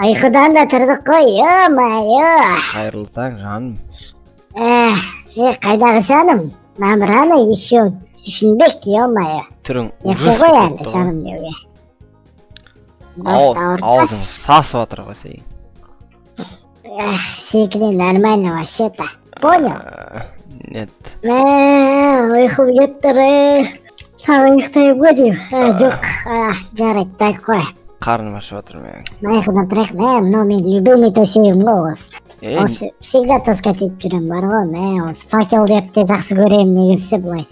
Uyqudan da turdik qo'y, Xayrlı taң, жаным. Qaydağı жаным? Mamrana еще Шүнбек, Түрің Ерте ғой әлі жаным деуге. Аузың сасып атыр ғой сен. Секіне нормально вообще-то. Понял? Нет. Ұйқым кеттір. Саған ұйықтайым ғой дейм. Жоқ, жарайды, так қой. Қарным ашып атыр мен. Ұйқыдан тұрайық, мынау мен любимый төсегім ғой осы. Осы всегда таскать етіп жүрем бар ғой, осы факел деп те жақсы көремін негізі былай.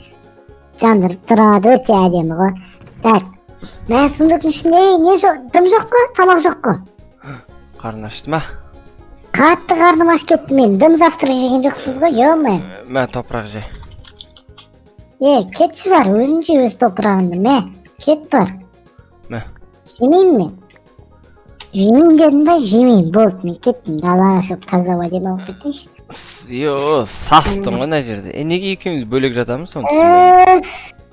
Жандырып тұрады, өте әдемі ғой. Так, сундықтың ішінде не жоқ, дым жоқ қой, тамақ жоқ қой. Қарын ашты ма? Қатты қарным аш кетті мен, дым завтрак жеген жоқпыз ғой, Мә топырақ же. Кетші бар, өзің же өз топырағыңды, кет бар. Жемеймін мен. Жемеймін дедім ба, жемеймін, болды, мен кеттім, далаға шығып таза ауа деп алып кетейінші. Састың ғой мына жерде. Неге екеуміз бөлек жатамыз соны?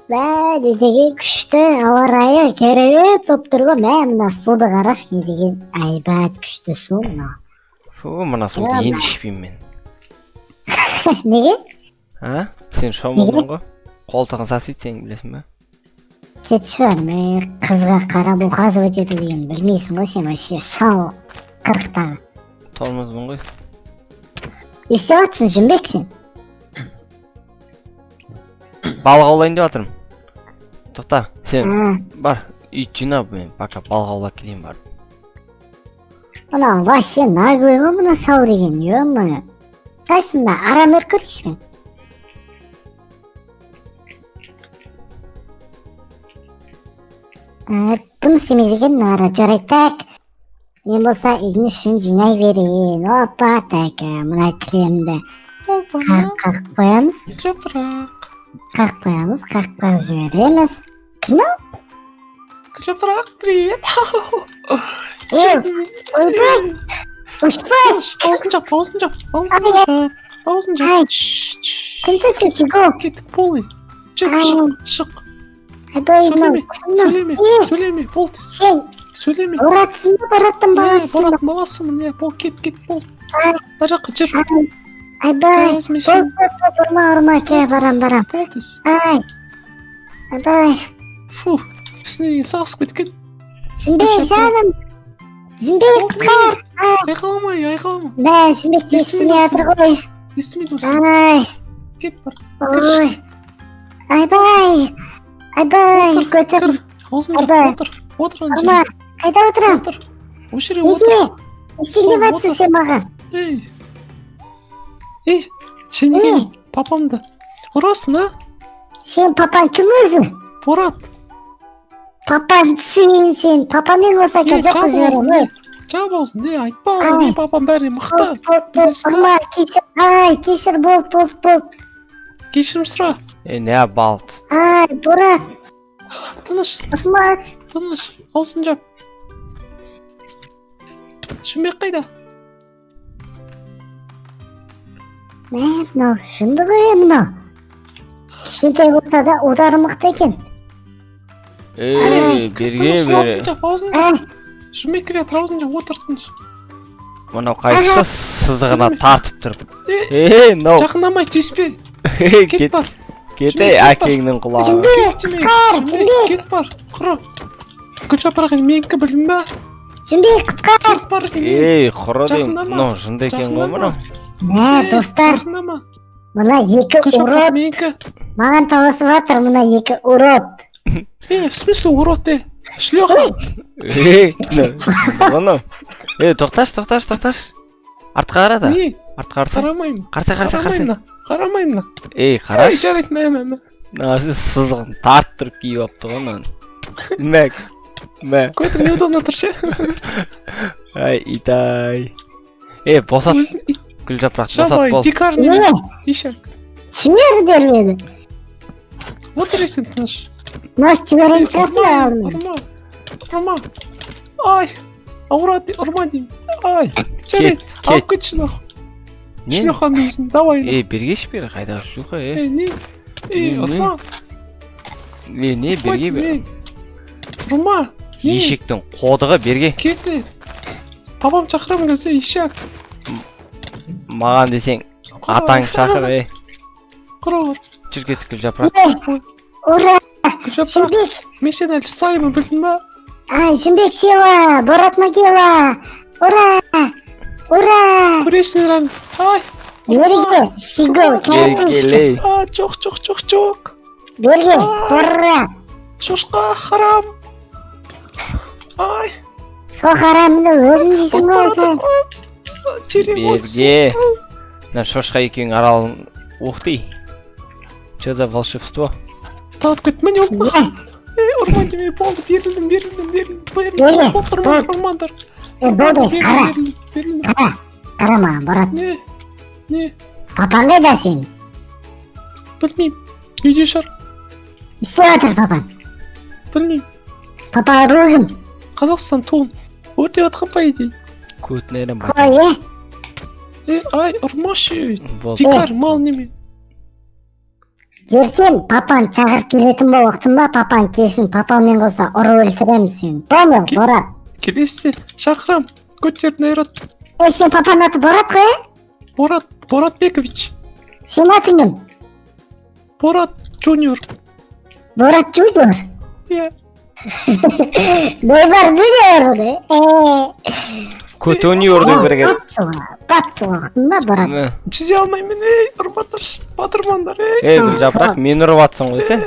Не деген күшті, ауа райы керемет болып тұр ғой, мына суды қарашы, не деген айбат күшті су мынау. Мына суды енді ішпеймін мен. Неге? Сен шомылдың ғой. Қолтығын сасиды, сен білесің ба? Кетші бар, қызға қарап ухаживать ету деген білмейсің ғой, сен вообще шал қырықтағы. Тормозбын ғой. Естеп атсың, Жүнбек сен? Балық аулайын деп атырмын. Тоқта, сен бар, үй жинап мен пока балық аулап келейін бар. Мына вообще наглый ғой мына шал деген, ё-моё. Қайсы мына арамөр көрейінші мен? Бұны істемейді екен, ара жарайды, так. Мен болса үйдің ішін жинай берейін. Опа, так, мына кремді қақ қоямыз. Қақ қоямыз, қақ жібереміз. Кім ол? Клепрак, привет. Ойбай, ұшпай. Аузын жап. Кімсің сен, Шиго? Кеттік полный. Шық. Айбай, сөйлеме, болды. Сен Сөйлеме. Боратсың ба, Бораттың баласың ба? Бораттың баласымын, болды, кет, болды. Мына жаққа жүр. Айбай, ұрма, ке, барам. Болды. Айбай. Фу, үстіне сағысып кеткен. Жүнбек, жаным. Жүнбек, құтқар. Айқалама. Жүнбек те естімей жатыр ғой. Естімейді осы. Кет бар. Ой. Айбай, көтір. Аузын жап, отыр. Ұрма, қайда отырам? Осы жерге отыр. Неге? Істен деп атсың сен маған? Сен неге папамды ұрасың, Сен папаң кім өзі? Борат. Папаң сен. Папамен болса ке жоқ жіберем, Жап аузын, айтпа, папам бәрі мықты. Ұрма, кешір, болды. Кешірім сұра. Не балт? Борат. Тыныш, аузын жап. Жүнбек қайда? Мынау шынды ғой мынау. Кішкентай болса да удары мықты екен. Берге. Жүнбек келеді, аузын жап, отыр тыныш. Мынау қайсы сызығына тартып тұрып. Жақындамай, тиіспе. Кет бар. Кете әкеңнің құлағы. Жүнбек, Кет бар, құры. Гүл жапырағы менікі білдің ба? Жүнбек, құтқар. Құры дейм, мынау жынды екен ғой мынау. Достар, мына екі урод маған таласып жатыр, мына екі урод. В смысле урод де? Шлёха. Тоқташ. Артқа қара да. Артқа қарса. Қарамаймын. Қарамаймын. Қараш. Жарайды, мә. Сызығын тарт тұрып киіп апты ғой маған. Мәк. Көйтім неудобно тұр ше. Итай. Босат. Гүл жапырақ, босат бол. Дикарный. Ишак. Жібер дермеді. Отыр есен тыныш. Может, жіберейін шығасың. Ұрма. Ай. Ауырады, ұрма деймін. Ай. Жарайды, алып кетші нахуй. Шлюхан дейсің, давай. Бергеш бері, қайдағы шлюха, не? Ұрма. Не, берге бері. Урма. Ешектің қодығы берге. Кетті. Папам шақырам келсе ешек. Маған десең, атаң шақыр, Қырауыр. Жүр кетіп гүл жапырақ. Ура! Жапырақ. Жүмбек! Мен сені әлі ұстаймын, білдің ба? Жүмбек села! Борат Магела! Ура! Ура! Көресіңдер аны. Ай. Берге! Шиго! Келей. Жоқ. Берге! Ура! Шошқа харам. Ай. Сол харамды өзің дейсің ғой екен. Берге. На шошқа екеуің аралың. Ух ты. Что за волшебство? Тауып кет, міне ұлпақ. Ұрман демей болды, берілдім. Ұрмандар. Болды, қара. Қара маған, Борат. Не? Папаң қайда сен? Білмейм. Үйде шығар. Істеп отыр папаң. Білмейм. Папа руғым. Қазақстан туын. Өртеп атқан па еді? Көтінерім бар. Қой, Ай, ұрмашы. Болды. Дикар, мал неме. ертең папаң чағырып келетін болықтың ба, папаң келсін, папамен қоса ұры өлтіремін сен. Понял, Борат? Келесте, шақырам. Көттерді найрат. Сен папаң аты Борат қой? Борат Бекович. Сен атың кім? Борат Джуниор. Борат Джуниор? Иә. Бейбар Джуниор? Көтөнүрдү берге. Батсуға ұқтың ба, Борат? Жүзе алмаймын, батырмандар, Гүл жапырақ, мен ұрып атсың ғой сен.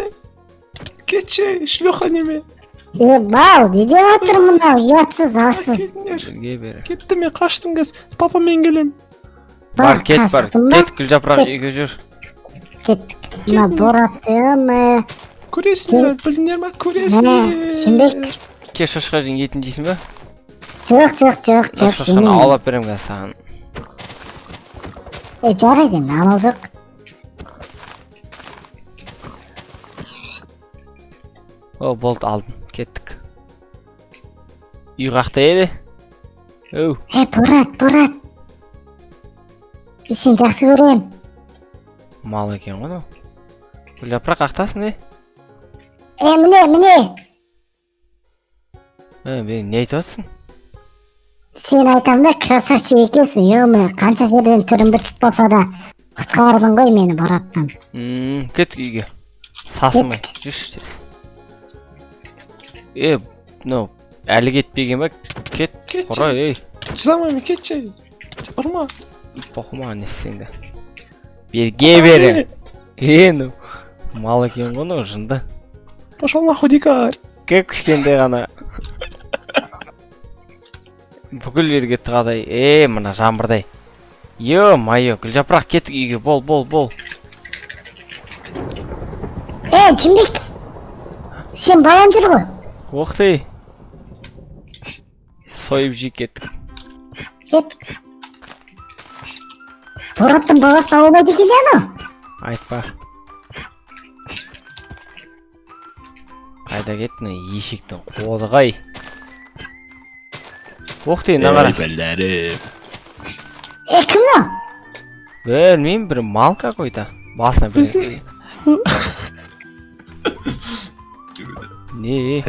Кетші, шлюха неме. Бау, не деп атыр мынау, ұятсыз, арсыз. Кетті, мен қаштым кез, папамен келем. Бар, кет, гүл жапырақ, үйге жүр. Кеттік, мына Бораттың, көресіңдер, білінер ма, көресіңдер. Шынбек. Ке шошқа жың етін дейсің ба? Жоқ, Шошқаны аулап берем ға саған. Жарайды, амал жоқ. О, болды, алдым, кеттік. Үй қақта еді? Өу. Борат. Сен жақсы көрем. Мал екен ғой, гүл жапырақ қақтасың, Міне. Мен не айтып атсың? Сен айтам да, красавчик екенсің, ё-ме, қанша жерден түрін бітіс болса да, құтқардың ғой мені Бораттан. Кеттік үйге. Сасымай, жүрші. Әлі кетпеген ба? Кет, құрай, Жазамаймен, кетші. Ұрма. Похума несің де. Берге бері. Мал екен ғой, жынды. Пошел нахуй, дикар. Кеп күшкенде ғана. Бүкіл берге тұғадай. Мына жамбырдай. Майо, гүл жапырақ кеттік үйге, бол. Жүмбек, сен балан жүр ғой. Оқты. Сойып жей кеттік. Бораттың баласы албайды екен ана. Айтпа. Қайда кеттің, ешектің қодығай. Оқты, нағара. Кім о? Білмеймін, бір мал какой-то. Басына бір. Не?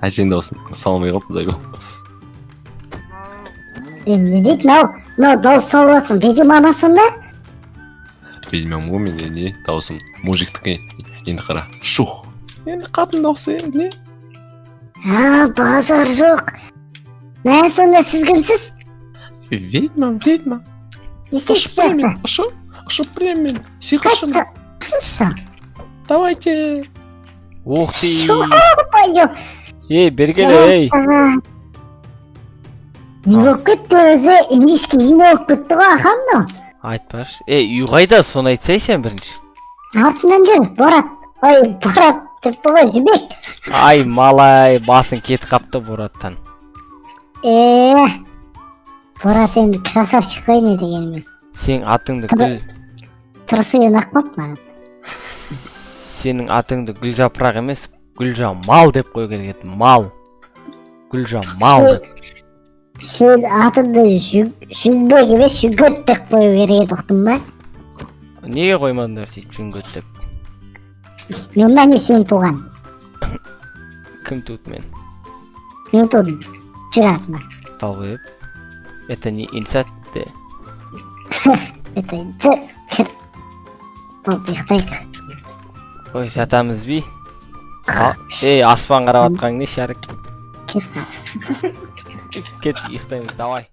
Әжен даусын салмай қалыппыз айгол. Не дейді, мынау дауыс салып жатырмын, беде мама сонда? Білмем ғой мен не даусым мужиктікі енді қара. Шух. Енді қатын дауысы, не? Базар жоқ. Мә сонда сіз кімсіз? Ведьма. Не істеп жатыр? Ұшып білем мен. Сиқыршым. Қашты? Давайте. Ух ты. Ой-ой. Бергеле, Не болып кетті өзі, индийский ене болып кетті ғой, ақамды? Айтпаш. Үй қайда, соны айтсай сен бірінші. Артынан жүр, Борат. Борат депті ғой, Жүмбек. Ай, малай, басын кетіп қапты Бораттан. Борат енді красавчик қой не дегенмен. Сен атыңды гүл... Тұрысы енақ болды маған. Сенің атыңды гүл жапырақ емес, гүлжамал деп қой керек еді, мал. Гүлжамал деп. Сен атыңды жүгбек емес, жүгөт деп қою керек еді, ұқтың ба? Неге қоймадыңдар дейді жүгөт деп? Мен мәне сен туған. Кім туды мені? Мен тудым. Жүр артынан. Тауып. Это не инсат де. Это инцест. Болды, ұйықтайық. Ой, жатамыз би? Ей, аспан қарап атқан не шарик? Кет. Кет, ұйықтаймыз, давай.